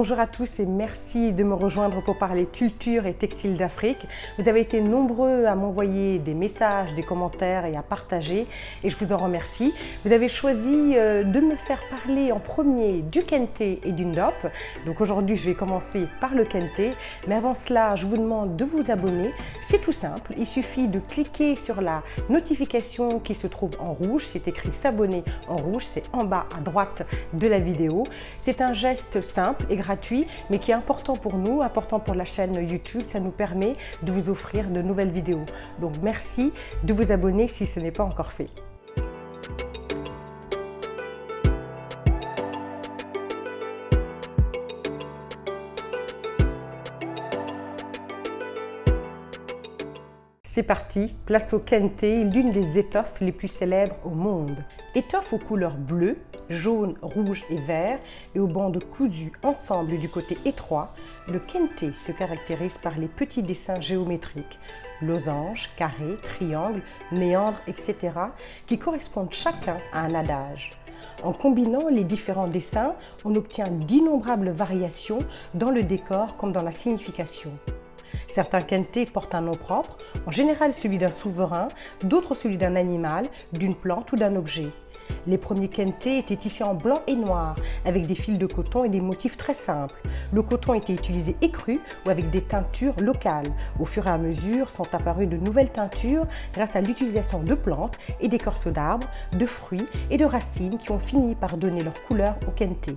Bonjour à tous et merci de me rejoindre pour parler culture et textile d'Afrique. Vous avez été nombreux à m'envoyer des messages, des commentaires et à partager et je vous en remercie. Vous avez choisi de me faire parler en premier du kente et du ndop. Donc aujourd'hui je vais commencer par le kente, mais avant cela je vous demande de vous abonner. C'est tout simple, il suffit de cliquer sur la notification qui se trouve en rouge, c'est écrit s'abonner en rouge, c'est en bas à droite de la vidéo. C'est un geste simple et gratuit, mais qui est important pour nous, important pour la chaîne YouTube. Ça nous permet de vous offrir de nouvelles vidéos. Donc merci de vous abonner si ce n'est pas encore fait. C'est parti, place au kente, l'une des étoffes les plus célèbres au monde. Étoffe aux couleurs bleu, jaune, rouge et vert et aux bandes cousues ensemble du côté étroit, le kente se caractérise par les petits dessins géométriques, losanges, carrés, triangles, méandres, etc. qui correspondent chacun à un adage. En combinant les différents dessins, on obtient d'innombrables variations dans le décor comme dans la signification. Certains kente portent un nom propre, en général celui d'un souverain, d'autres celui d'un animal, d'une plante ou d'un objet. Les premiers kente étaient tissés en blanc et noir, avec des fils de coton et des motifs très simples. Le coton était utilisé écru ou avec des teintures locales. Au fur et à mesure sont apparues de nouvelles teintures grâce à l'utilisation de plantes et d'écorces d'arbres, de fruits et de racines qui ont fini par donner leur couleur au kente.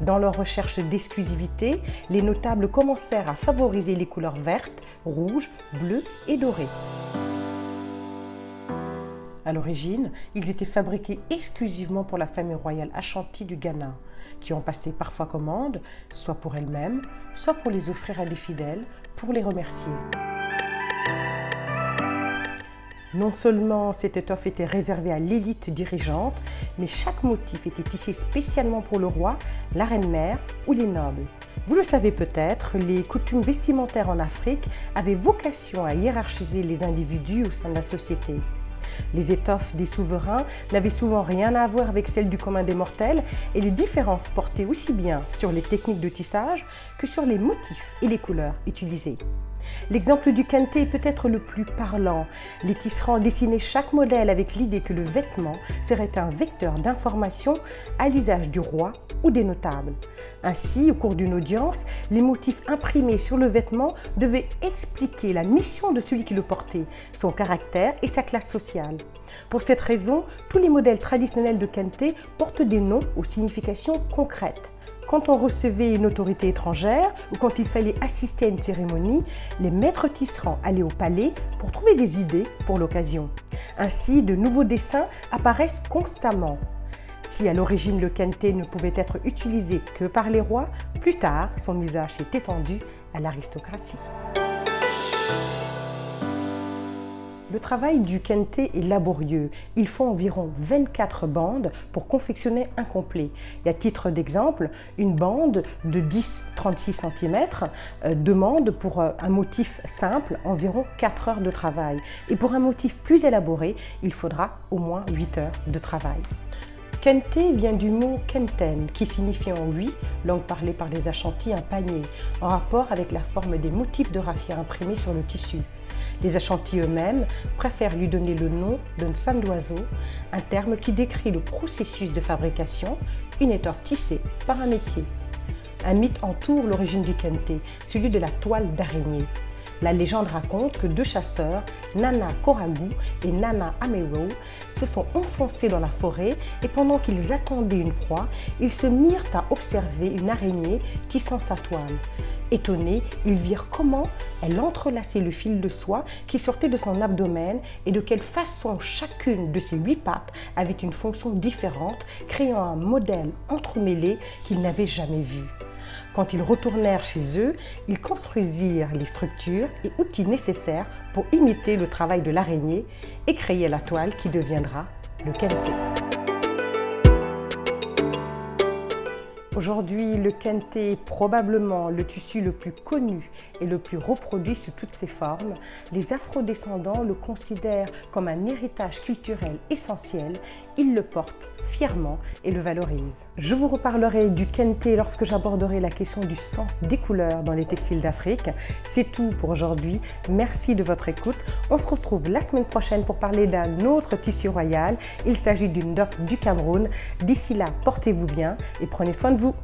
Dans leur recherche d'exclusivité, les notables commencèrent à favoriser les couleurs vertes, rouges, bleues et dorées. À l'origine, ils étaient fabriqués exclusivement pour la famille royale Ashanti du Ghana, qui en passaient parfois commande, soit pour elles-mêmes, soit pour les offrir à des fidèles, pour les remercier. Non seulement cette étoffe était réservée à l'élite dirigeante, mais chaque motif était tissé spécialement pour le roi, la reine-mère ou les nobles. Vous le savez peut-être, les coutumes vestimentaires en Afrique avaient vocation à hiérarchiser les individus au sein de la société. Les étoffes des souverains n'avaient souvent rien à voir avec celles du commun des mortels et les différences portaient aussi bien sur les techniques de tissage que sur les motifs et les couleurs utilisées. L'exemple du kente est peut-être le plus parlant. Les tisserands dessinaient chaque modèle avec l'idée que le vêtement serait un vecteur d'information à l'usage du roi ou des notables. Ainsi, au cours d'une audience, les motifs imprimés sur le vêtement devaient expliquer la mission de celui qui le portait, son caractère et sa classe sociale. Pour cette raison, tous les modèles traditionnels de kente portent des noms aux significations concrètes. Quand on recevait une autorité étrangère ou quand il fallait assister à une cérémonie, les maîtres tisserands allaient au palais pour trouver des idées pour l'occasion. Ainsi, de nouveaux dessins apparaissent constamment. Si à l'origine le kente ne pouvait être utilisé que par les rois, plus tard son usage s'est étendu à l'aristocratie. Le travail du kente est laborieux. Il faut environ 24 bandes pour confectionner un complet. Et à titre d'exemple, une bande de 10-36 cm demande pour un motif simple environ 4 heures de travail. Et pour un motif plus élaboré, il faudra au moins 8 heures de travail. Kente vient du mot kenten, qui signifie en oui, langue parlée par les Ashanti, un panier, en rapport avec la forme des motifs de raffia imprimés sur le tissu. Les Ashanti eux-mêmes préfèrent lui donner le nom d'un sandoiseau, un terme qui décrit le processus de fabrication, une étoffe tissée par un métier. Un mythe entoure l'origine du kente, celui de la toile d'araignée. La légende raconte que deux chasseurs, Nana Koragu et Nana Amero, se sont enfoncés dans la forêt et pendant qu'ils attendaient une proie, ils se mirent à observer une araignée tissant sa toile. Étonnés, ils virent comment elle entrelaçait le fil de soie qui sortait de son abdomen et de quelle façon chacune de ses 8 pattes avait une fonction différente, créant un modèle entremêlé qu'ils n'avaient jamais vu. Quand ils retournèrent chez eux, ils construisirent les structures et outils nécessaires pour imiter le travail de l'araignée et créer la toile qui deviendra le kente. Aujourd'hui, le kente est probablement le tissu le plus connu et le plus reproduit sous toutes ses formes. Les afrodescendants le considèrent comme un héritage culturel essentiel ils le portent fièrement et le valorisent. Je vous reparlerai du kenté lorsque j'aborderai la question du sens des couleurs dans les textiles d'Afrique. C'est tout pour aujourd'hui. Merci de votre écoute. On se retrouve la semaine prochaine pour parler d'un autre tissu royal. Il s'agit d'une doc du Cameroun. D'ici là, portez-vous bien et prenez soin de vous.